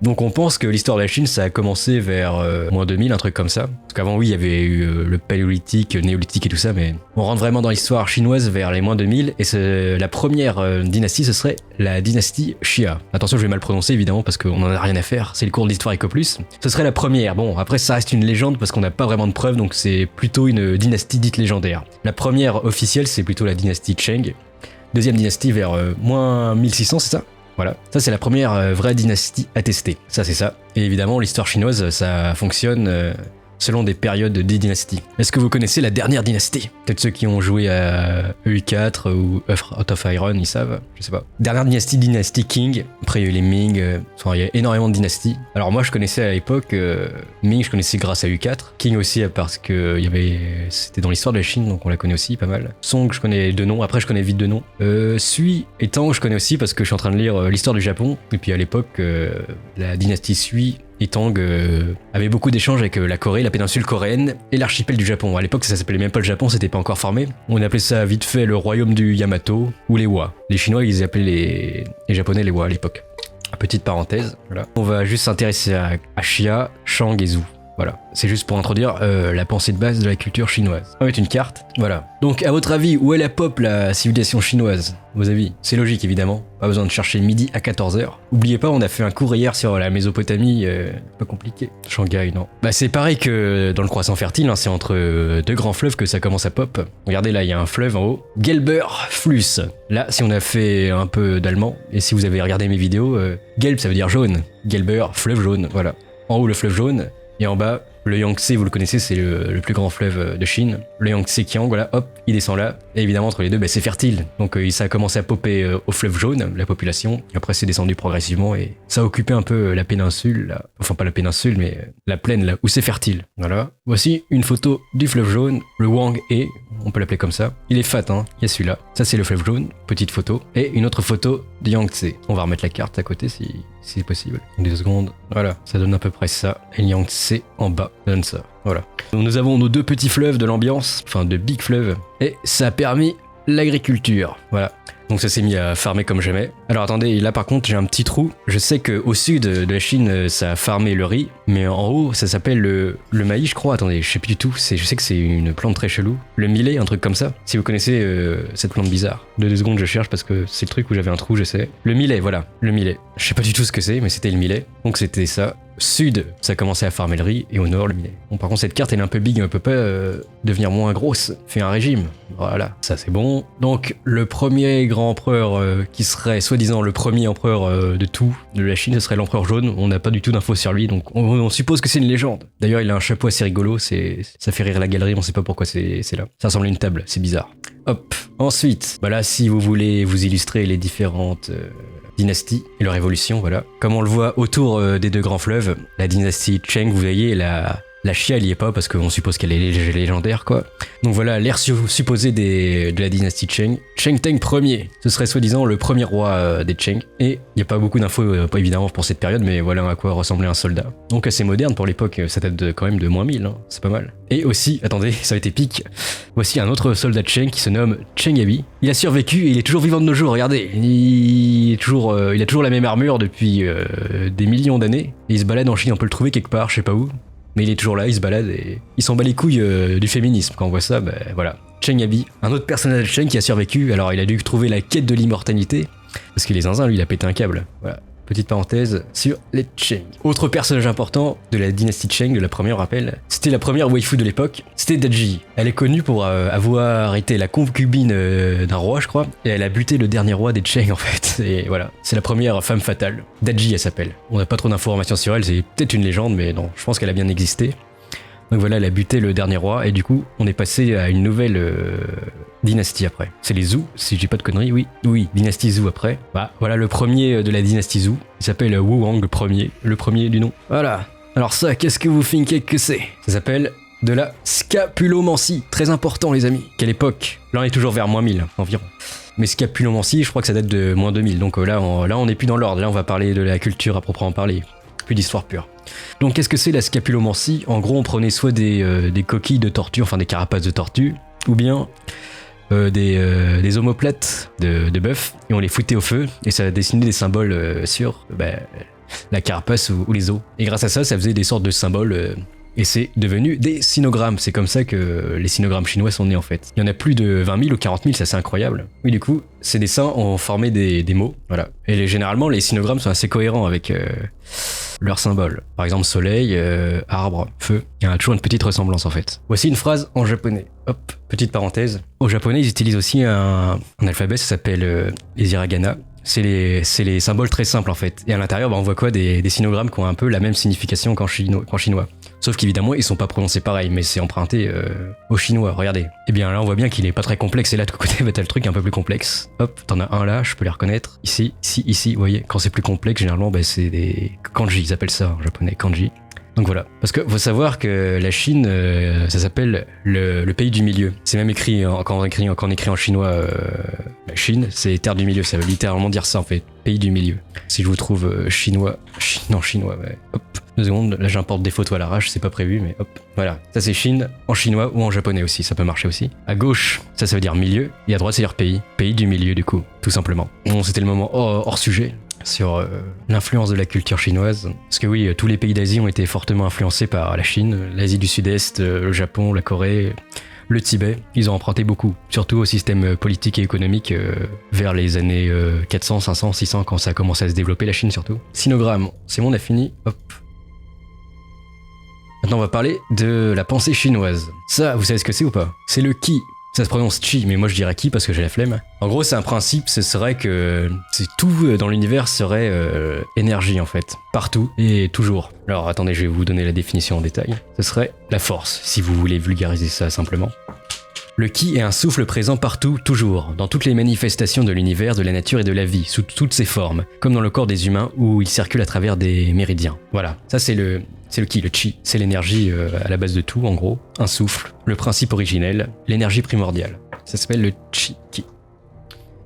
Donc on pense que l'histoire de la Chine, ça a commencé vers moins 2000, un truc comme ça. Parce qu'avant, oui, il y avait eu le paléolithique, néolithique et tout ça, mais on rentre vraiment dans l'histoire chinoise vers les moins 2000, et la première dynastie, ce serait la dynastie Xia. Attention, je vais mal prononcer, évidemment, parce qu'on en a rien à faire, c'est le cours de l'histoire Eco+. Ce serait la première. Bon, après, ça reste une légende, parce qu'on n'a pas vraiment de preuves, donc c'est plutôt une dynastie dite légendaire. La première officielle, c'est plutôt la dynastie Cheng. Deuxième dynastie vers moins 1600, c'est ça ? Voilà, ça c'est la première vraie dynastie attestée, ça c'est ça. Et évidemment l'histoire chinoise ça fonctionne selon des périodes des dynasties. Est-ce que vous connaissez la dernière dynastie? Peut-être ceux qui ont joué à EU4 ou Heart of Iron, ils savent, je sais pas. Dernière dynastie Qing, après il y a eu les Ming, il y a énormément de dynasties. Alors moi je connaissais à l'époque, Ming je connaissais grâce à EU4, Qing aussi parce que c'était dans l'histoire de la Chine donc on la connaît aussi pas mal. Song je connais de nom, après je connais vite de nom. Sui et Tang je connais aussi parce que je suis en train de lire l'histoire du Japon, et puis à l'époque la dynastie Sui et Tang avait beaucoup d'échanges avec la Corée, la péninsule coréenne et l'archipel du Japon. À l'époque, ça s'appelait même pas le Japon, c'était pas encore formé. On appelait ça vite fait le royaume du Yamato ou les Wa. Les Chinois, ils appelaient les Japonais les Wa à l'époque. Petite parenthèse, voilà. On va juste s'intéresser à Xia, Shang et Zhou. Voilà, c'est juste pour introduire la pensée de base de la culture chinoise. On va mettre une carte, voilà. Donc, à votre avis, où est la pop, la civilisation chinoise? Vos avis? C'est logique, évidemment. Pas besoin de chercher midi à 14h. Oubliez pas, on a fait un cours hier sur la Mésopotamie, pas compliqué. Shanghai, non. Bah, c'est pareil que dans le croissant fertile, hein, c'est entre deux grands fleuves que ça commence à pop. Regardez, là, il y a un fleuve en haut. Gelber Fluss. Là, si on a fait un peu d'allemand, et si vous avez regardé mes vidéos, Gelb, ça veut dire jaune. Gelber, fleuve jaune, voilà. En haut, le fleuve jaune. Et en bas, le Yangtze, vous le connaissez, c'est le plus grand fleuve de Chine. Le Yangtze-Kiang, voilà, hop, il descend là. Et évidemment, entre les deux, c'est fertile. Donc ça a commencé à popper au fleuve jaune, la population. Après, c'est descendu progressivement et ça a occupé un peu la péninsule, là. Enfin, pas la péninsule, mais la plaine, là, où c'est fertile. Voilà. Voici une photo du fleuve jaune, le Wang-He, on peut l'appeler comme ça. Il est fat, hein, il y a celui-là. Ça, c'est le fleuve jaune, petite photo. Et une autre photo de Yangtze. On va remettre la carte à côté si c'est possible. 2 secondes. Voilà, ça donne à peu près ça. Et Yangtze en bas, ça donne ça. Voilà. Donc, nous avons nos 2 petits fleuves de l'ambiance, enfin de big fleuves. Et ça a permis l'agriculture. Voilà. Donc ça s'est mis à farmer comme jamais. Alors attendez, là par contre j'ai un petit trou. Je sais qu'au sud de la Chine ça a farmé le riz, mais en haut ça s'appelle le maïs je crois. Attendez, je sais plus du tout, je sais que c'est une plante très chelou. Le millet, un truc comme ça. Si vous connaissez cette plante bizarre. 2 secondes je cherche parce que c'est le truc où j'avais un trou, je sais. Le millet, voilà, le millet. Je sais pas du tout ce que c'est, mais c'était le millet. Donc c'était ça. Sud, ça a commencé à farmer le riz, et au nord, le millet. Bon, par contre, cette carte, elle est un peu big, elle peut pas devenir moins grosse. Fait un régime. Voilà, ça c'est bon. Donc, le premier grand empereur qui serait soi-disant le premier empereur de tout, de la Chine, ce serait l'empereur jaune. On n'a pas du tout d'infos sur lui, donc on suppose que c'est une légende. D'ailleurs, il a un chapeau assez rigolo, ça fait rire la galerie, on sait pas pourquoi c'est là. Ça ressemble à une table, c'est bizarre. Hop. Ensuite, bah là, si vous voulez vous illustrer les différentes dynastie et leur évolution, voilà. Comme on le voit autour des 2 grands fleuves, la dynastie Cheng, vous voyez, la Xia, elle y est pas parce qu'on suppose qu'elle est légendaire, quoi. Donc voilà, l'ère supposée de la dynastie Cheng. Cheng Teng Ier, ce serait soi-disant le premier roi des Cheng. Et il n'y a pas beaucoup d'infos, pas évidemment pour cette période, mais voilà à quoi ressemblait un soldat. Donc assez moderne pour l'époque, ça date quand même de moins 1000, hein. C'est pas mal. Et aussi, attendez, ça va être épique, voici un autre soldat Cheng qui se nomme Cheng Abi. Il a survécu et il est toujours vivant de nos jours, regardez. Il a toujours la même armure depuis des millions d'années. Et il se balade en Chine, on peut le trouver quelque part, je sais pas où. Mais il est toujours là, il se balade et il s'en bat les couilles du féminisme. Quand on voit ça, voilà. Cheng Abi, un autre personnage Cheng qui a survécu. Alors il a dû trouver la quête de l'immortalité. Parce qu'il est zinzin, lui, il a pété un câble. Voilà. Petite parenthèse sur les Cheng. Autre personnage important de la dynastie Cheng, de la première, on rappelle, c'était la première waifu de l'époque, c'était Daji. Elle est connue pour avoir été la concubine d'un roi, je crois, et elle a buté le dernier roi des Cheng, en fait. Et voilà, c'est la première femme fatale. Daji, elle s'appelle. On n'a pas trop d'informations sur elle, c'est peut-être une légende, mais non, je pense qu'elle a bien existé. Donc voilà, elle a buté le dernier roi, et du coup, on est passé à une nouvelle dynastie après. C'est les Zhou, si je dis pas de conneries, oui, dynastie Zhou après. Bah, voilà le premier de la dynastie Zhou, il s'appelle Wu Wang le premier du nom. Voilà. Alors ça, qu'est-ce que vous thinkez que c'est? Ça s'appelle de la scapulomancie, très important les amis. Quelle époque? Là on est toujours vers moins 1000 environ. Mais scapulomancie, je crois que ça date de moins 2000, donc là on est plus dans l'ordre, là on va parler de la culture à proprement parler. Plus d'histoire pure. Donc qu'est-ce que c'est la scapulomancie? En gros on prenait soit des coquilles de tortue, enfin des carapaces de tortue, ou bien des omoplates de bœuf, et on les foutait au feu, et ça dessinait des symboles sur la carapace ou les os. Et grâce à ça, ça faisait des sortes de symboles. Et c'est devenu des sinogrammes. C'est comme ça que les sinogrammes chinois sont nés en fait. Il y en a plus de 20 000 ou 40 000, ça c'est incroyable. Oui, du coup, ces dessins ont formé des mots. Voilà. Et généralement, les sinogrammes sont assez cohérents avec leurs symboles. Par exemple, soleil, arbre, feu. Il y a toujours une petite ressemblance en fait. Voici une phrase en japonais. Hop, petite parenthèse. Au japonais, ils utilisent aussi un alphabet, ça s'appelle les hiragana. C'est les symboles très simples en fait. Et à l'intérieur, on voit quoi des sinogrammes qui ont un peu la même signification qu'en chinois. Sauf qu'évidemment, ils sont pas prononcés pareil, mais c'est emprunté au chinois. Regardez. Et bien là, on voit bien qu'il est pas très complexe. Et là, de côté, t'as le truc un peu plus complexe. Hop, t'en as un là, je peux les reconnaître. Ici, vous voyez. Quand c'est plus complexe, généralement, c'est des kanji, ils appellent ça en japonais, kanji. Donc voilà. Parce que faut savoir que la Chine, ça s'appelle le pays du milieu. C'est même écrit, quand on écrit en chinois, la Chine, c'est terre du milieu. Ça veut littéralement dire ça en fait. Pays du milieu. Si je vous trouve chinois, ouais. Hop. 2 secondes, là j'importe des photos à l'arrache, c'est pas prévu, mais hop. Voilà. Ça c'est Chine, en chinois ou en japonais aussi, ça peut marcher aussi. À gauche, ça veut dire milieu, et à droite, ça veut dire pays. Pays du milieu du coup, tout simplement. Bon, c'était le moment hors sujet. Sur l'influence de la culture chinoise. Parce que oui, tous les pays d'Asie ont été fortement influencés par la Chine, l'Asie du Sud-Est, le Japon, la Corée, le Tibet. Ils ont emprunté beaucoup, surtout au système politique et économique vers les années 400, 500, 600, quand ça a commencé à se développer, la Chine surtout. Sinogramme, c'est bon, on a fini. Hop. Maintenant, on va parler de la pensée chinoise. Ça, vous savez ce que c'est ou pas? C'est le qi. Ça se prononce chi, mais moi je dirais qui parce que j'ai la flemme. En gros, c'est un principe, ce serait que tout dans l'univers serait énergie en fait. Partout et toujours. Alors attendez, je vais vous donner la définition en détail. Ce serait la force, si vous voulez vulgariser ça simplement. Le qi est un souffle présent partout, toujours, dans toutes les manifestations de l'univers, de la nature et de la vie, sous toutes ses formes, comme dans le corps des humains où il circule à travers des méridiens. Voilà, ça c'est le qi, le chi. C'est l'énergie à la base de tout, en gros. Un souffle, le principe originel, l'énergie primordiale. Ça s'appelle le qi.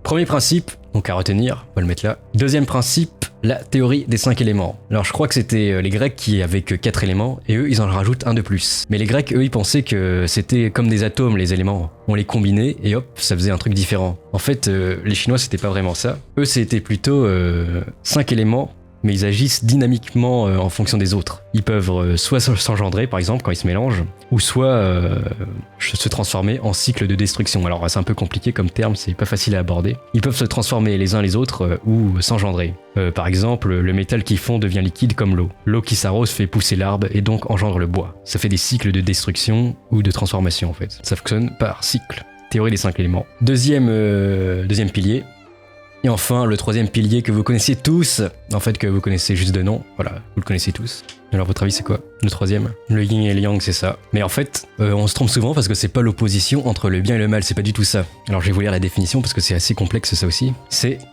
Premier principe, donc à retenir, on va le mettre là. Deuxième principe, la théorie des 5 éléments. Alors je crois que c'était les Grecs qui avaient que 4 éléments, et eux ils en rajoutent un de plus. Mais les Grecs, eux, ils pensaient que c'était comme des atomes, les éléments. On les combinait, et hop, ça faisait un truc différent. En fait, les Chinois, c'était pas vraiment ça. Eux, c'était plutôt 5 éléments, mais ils agissent dynamiquement en fonction des autres. Ils peuvent soit s'engendrer, par exemple, quand ils se mélangent, ou soit se transformer en cycle de destruction. Alors c'est un peu compliqué comme terme, c'est pas facile à aborder. Ils peuvent se transformer les uns les autres ou s'engendrer. Par exemple, le métal qui fond devient liquide comme l'eau. L'eau qui s'arrose fait pousser l'arbre et donc engendre le bois. Ça fait des cycles de destruction ou de transformation en fait. Ça fonctionne par cycle. Théorie des 5 éléments. Deuxième pilier. Et enfin, le troisième pilier que vous connaissez tous, en fait que vous connaissez juste de nom, voilà, vous le connaissez tous. Alors votre avis c'est quoi? Le troisième? Le yin et le yang, c'est ça. Mais en fait, on se trompe souvent parce que c'est pas l'opposition entre le bien et le mal, c'est pas du tout ça. Alors je vais vous lire la définition parce que c'est assez complexe ça aussi.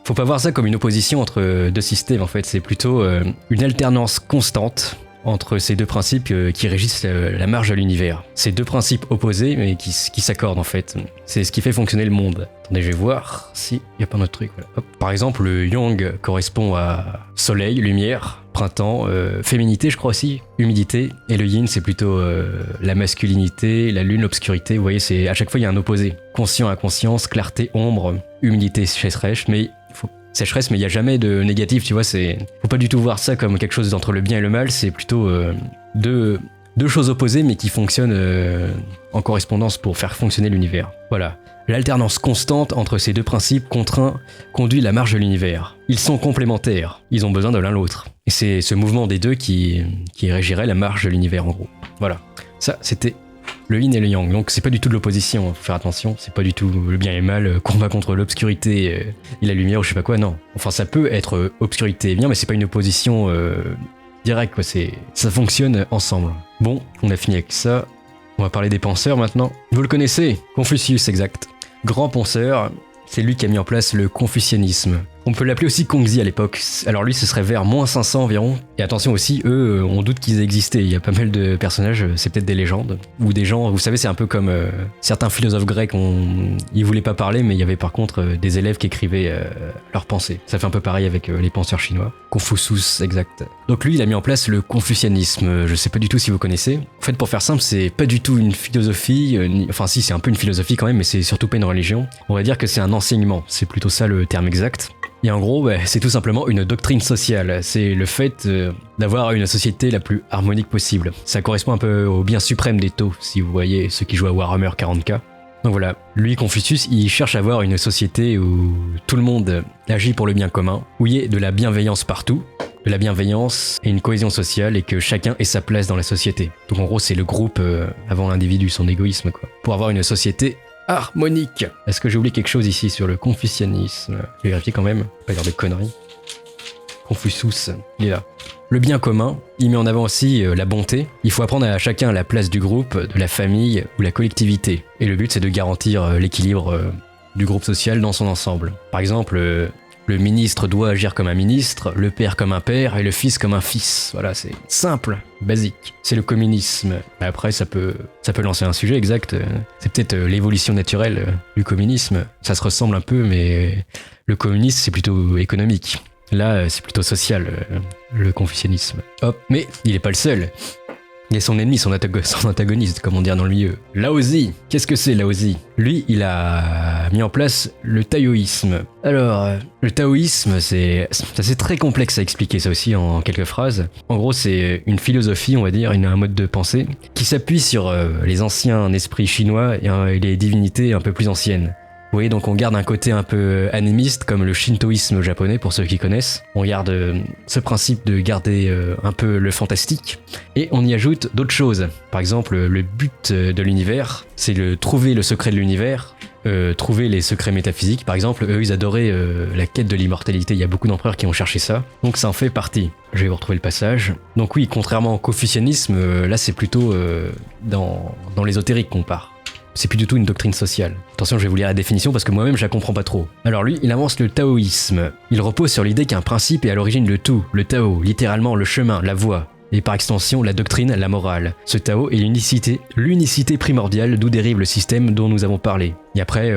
Faut pas voir ça comme une opposition entre deux systèmes en fait, c'est plutôt une alternance constante entre ces deux principes qui régissent la marche de l'univers. Ces deux principes opposés mais qui s'accordent en fait. C'est ce qui fait fonctionner le monde. Attendez, je vais voir s'il n'y a pas d'autre truc. Voilà. Hop. Par exemple, le yang correspond à soleil, lumière, printemps, féminité je crois aussi, humidité. Et le yin c'est plutôt la masculinité, la lune, l'obscurité. Vous voyez, c'est à chaque fois il y a un opposé. Conscient, inconscience, clarté, ombre, humidité, sécheresse, mais sécheresse, mais il n'y a jamais de négatif, tu vois, faut pas du tout voir ça comme quelque chose entre le bien et le mal, c'est plutôt deux choses opposées, mais qui fonctionnent en correspondance pour faire fonctionner l'univers. Voilà. L'alternance constante entre ces deux principes conduit la marche de l'univers. Ils sont complémentaires, ils ont besoin de l'un l'autre. Et c'est ce mouvement des deux qui régirait la marche de l'univers, en gros. Voilà. Ça, c'était le yin et le yang, donc c'est pas du tout de l'opposition, faut faire attention, c'est pas du tout le bien et le mal, combat contre l'obscurité et la lumière ou je sais pas quoi, non. Enfin ça peut être obscurité et bien, mais c'est pas une opposition directe, quoi, ça fonctionne ensemble. Bon, on a fini avec ça, on va parler des penseurs maintenant. Vous le connaissez, Confucius, exact. Grand penseur, c'est lui qui a mis en place le confucianisme. On peut l'appeler aussi Kongzi à l'époque. Alors lui, ce serait vers moins 500 environ. Et attention aussi, eux, on doute qu'ils existaient. Il y a pas mal de personnages, c'est peut-être des légendes. Ou des gens, vous savez, c'est un peu comme certains philosophes grecs, ils voulaient pas parler, mais il y avait par contre des élèves qui écrivaient leurs pensées. Ça fait un peu pareil avec les penseurs chinois. Confucius, exact. Donc lui, il a mis en place le confucianisme. Je sais pas du tout si vous connaissez. En fait, pour faire simple, c'est pas du tout une philosophie. Enfin si, c'est un peu une philosophie quand même, mais c'est surtout pas une religion. On va dire que c'est un enseignement. C'est plutôt ça le terme exact. Et en gros, c'est tout simplement une doctrine sociale. C'est le fait d'avoir une société la plus harmonique possible. Ça correspond un peu au bien suprême des Tao, si vous voyez ceux qui jouent à Warhammer 40K. Donc voilà, lui, Confucius, il cherche à avoir une société où tout le monde agit pour le bien commun, où il y ait de la bienveillance partout, de la bienveillance et une cohésion sociale et que chacun ait sa place dans la société. Donc en gros, c'est le groupe avant l'individu, son égoïsme, quoi. Pour avoir une société harmonique. Est-ce que j'ai oublié quelque chose ici sur le confucianisme? Je vais vérifier quand même, pas dire de conneries. Confucius, il est là. Le bien commun, il met en avant aussi la bonté. Il faut apprendre à chacun la place du groupe, de la famille ou la collectivité. Et le but, c'est de garantir l'équilibre du groupe social dans son ensemble. Par exemple, le ministre doit agir comme un ministre, le père comme un père et le fils comme un fils. Voilà, c'est simple, basique. C'est le communisme. Après, ça peut lancer un sujet exact. C'est peut-être l'évolution naturelle du communisme. Ça se ressemble un peu, mais le communisme, c'est plutôt économique. Là, c'est plutôt social, le confucianisme. Hop, mais il est pas le seul. Il y a son ennemi, son antagoniste, comme on dit dans le milieu. Laozi. Qu'est-ce que c'est Laozi? Lui, il a mis en place le taoïsme. Alors, le taoïsme, c'est très complexe à expliquer ça aussi en quelques phrases. En gros, c'est une philosophie, on va dire, un mode de pensée, qui s'appuie sur les anciens esprits chinois et les divinités un peu plus anciennes. Vous voyez, donc on garde un côté un peu animiste comme le shintoïsme japonais pour ceux qui connaissent. On garde ce principe de garder un peu le fantastique et on y ajoute d'autres choses. Par exemple, le but de l'univers, c'est de trouver le secret de l'univers, trouver les secrets métaphysiques. Par exemple, eux, ils adoraient la quête de l'immortalité. Il y a beaucoup d'empereurs qui ont cherché ça, donc ça en fait partie. Je vais vous retrouver le passage. Donc oui, contrairement au confucianisme, là c'est plutôt dans l'ésotérique qu'on part. C'est plus du tout une doctrine sociale. Attention, je vais vous lire la définition parce que moi-même je la comprends pas trop. Alors lui, il avance le taoïsme. Il repose sur l'idée qu'un principe est à l'origine de tout. Le Tao, littéralement le chemin, la voie. Et par extension, la doctrine, la morale. Ce Tao est l'unicité primordiale d'où dérive le système dont nous avons parlé. Et après,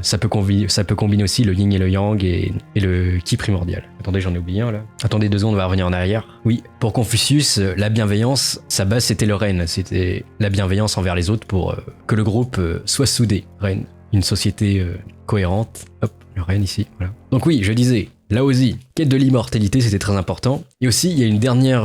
ça peut combiner aussi le yin et le yang et le ki primordial. Attendez, j'en ai oublié un là. Attendez 2 secondes, on va revenir en arrière. Oui, pour Confucius, la bienveillance, sa base c'était le ren. C'était la bienveillance envers les autres pour que le groupe soit soudé. Ren, une société cohérente. Hop, le ren ici, voilà. Donc oui, je disais, Laozi, quête de l'immortalité, c'était très important. Et aussi, il y a une dernière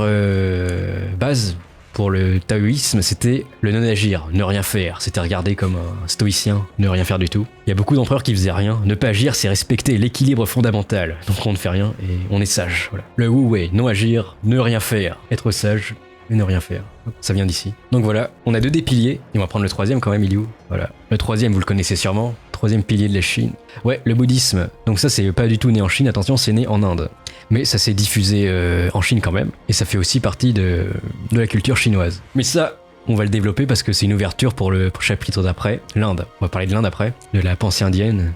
base pour le taoïsme, c'était le non-agir, ne rien faire. C'était regardé comme un stoïcien, ne rien faire du tout. Il y a beaucoup d'empereurs qui faisaient rien. Ne pas agir, c'est respecter l'équilibre fondamental. Donc on ne fait rien et on est sage. Voilà. Le Wu Wei, non agir, ne rien faire. Être sage et ne rien faire. Ça vient d'ici. Donc voilà, on a 2 des piliers. Et on va prendre le 3e quand même, il est où? Voilà. Le 3e, vous le connaissez sûrement. 3e pilier de la Chine. Ouais, le bouddhisme. Donc ça, c'est pas du tout né en Chine, attention, c'est né en Inde. Mais ça s'est diffusé en Chine quand même. Et ça fait aussi partie de la culture chinoise. Mais ça, on va le développer parce que c'est une ouverture pour le chapitre d'après. L'Inde. On va parler de l'Inde après. De la pensée indienne.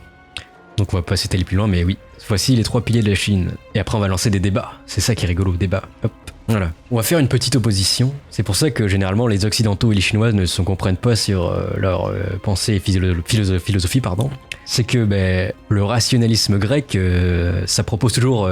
Donc on va pas s'étaler plus loin, mais oui. Voici les 3 piliers de la Chine. Et après, on va lancer des débats. C'est ça qui est rigolo, débat. Hop. Voilà. On va faire une petite opposition. C'est pour ça que généralement les Occidentaux et les Chinois ne se comprennent pas sur leur pensée et philosophie. C'est que le rationalisme grec, ça propose toujours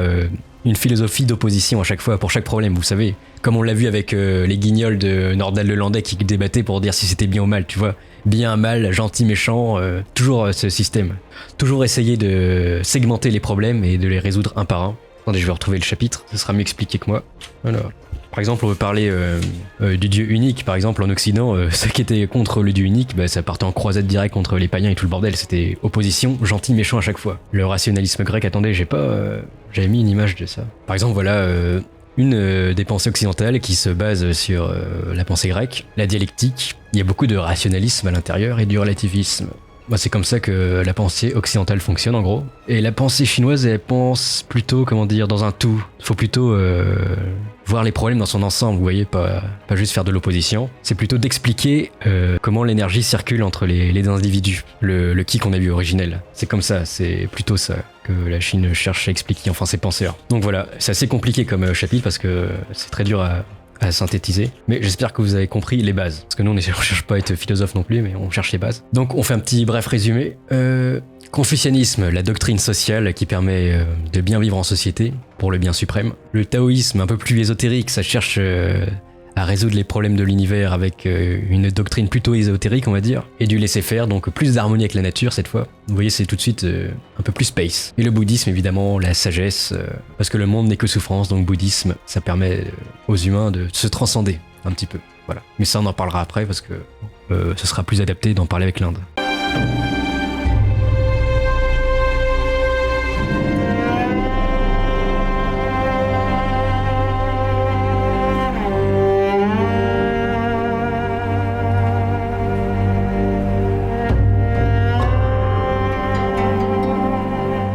une philosophie d'opposition à chaque fois, pour chaque problème, vous savez. Comme on l'a vu avec les guignols de Nordal Lelandais qui débattaient pour dire si c'était bien ou mal, tu vois. Bien, mal, gentil, méchant, toujours ce système. Toujours essayer de segmenter les problèmes et de les résoudre un par un. Attendez, je vais retrouver le chapitre, ça sera mieux expliqué que moi. Alors, par exemple, on veut parler du dieu unique. Par exemple, en Occident, ceux qui étaient contre le dieu unique, ça partait en croisade directe contre les païens et tout le bordel. C'était opposition, gentil, méchant à chaque fois. Le rationalisme grec, attendez, j'avais mis une image de ça. Par exemple, voilà une des pensées occidentales qui se base sur la pensée grecque, la dialectique. Il y a beaucoup de rationalisme à l'intérieur et du relativisme. C'est comme ça que la pensée occidentale fonctionne en gros. Et la pensée chinoise, elle pense plutôt, dans un tout. Il faut plutôt voir les problèmes dans son ensemble, vous voyez, pas juste faire de l'opposition. C'est plutôt d'expliquer comment l'énergie circule entre les individus. Le ki qu'on a vu originel. C'est comme ça, c'est plutôt ça que la Chine cherche à expliquer, enfin ses penseurs. Donc voilà, c'est assez compliqué comme chapitre parce que c'est très dur à synthétiser, mais j'espère que vous avez compris les bases, parce que nous on cherche pas à être philosophe non plus, mais on cherche les bases. Donc on fait un petit bref résumé. Confucianisme, la doctrine sociale qui permet de bien vivre en société pour le bien suprême. Le taoïsme, un peu plus ésotérique, ça cherche à résoudre les problèmes de l'univers avec une doctrine plutôt ésotérique, on va dire, et du laisser-faire, donc plus d'harmonie avec la nature cette fois. Vous voyez, c'est tout de suite un peu plus space. Et le bouddhisme, évidemment, la sagesse, parce que le monde n'est que souffrance, donc bouddhisme, ça permet aux humains de se transcender un petit peu. Voilà. Mais ça, on en parlera après, parce que ce sera plus adapté d'en parler avec l'Inde.